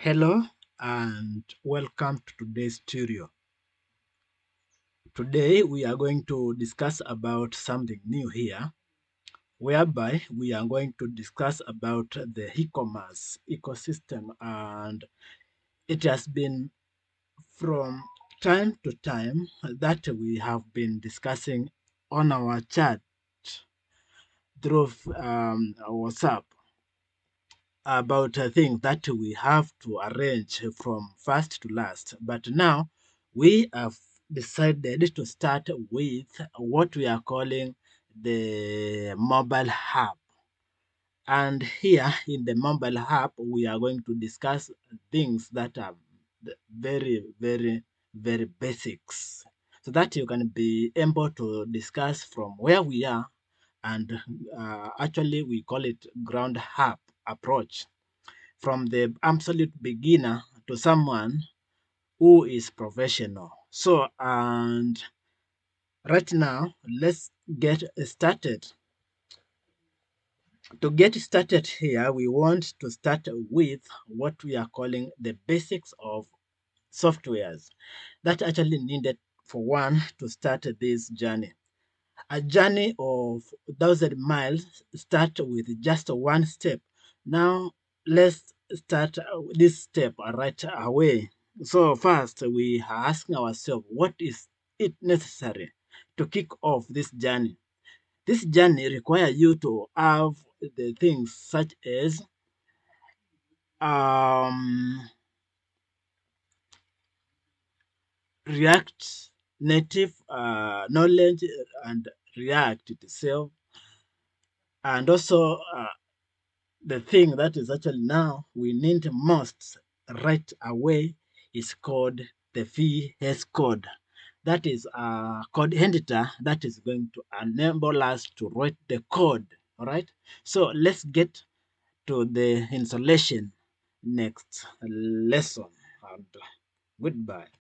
Hello and welcome to today's studio. Today we are going to discuss about something new here, whereby we are going to discuss about the e-commerce ecosystem, and it has been from time to time that we have been discussing on our chat through WhatsApp about things that we have to arrange from first to last. But now we have decided to start with what we are calling the mobile app. And here in the mobile app, we are going to discuss things that are very, very, very basics so that you can be able to discuss from where we are. And actually, we call it ground up approach, from the absolute beginner to someone who is professional. So, and right now, let's get started. To get started here, we want to start with what we are calling the basics of softwares that actually needed for one to start this journey. A journey of 1,000 miles start with just one step. Now let's start this step right away. So first we are asking ourselves, what is it necessary to kick off this journey? This journey requires you to have the things such as um, React native knowledge and React itself, and also the thing that is actually now we need most right away is called the VS Code. That is a code editor that is going to enable us to write the code. All right. So let's get to the installation next lesson. And goodbye.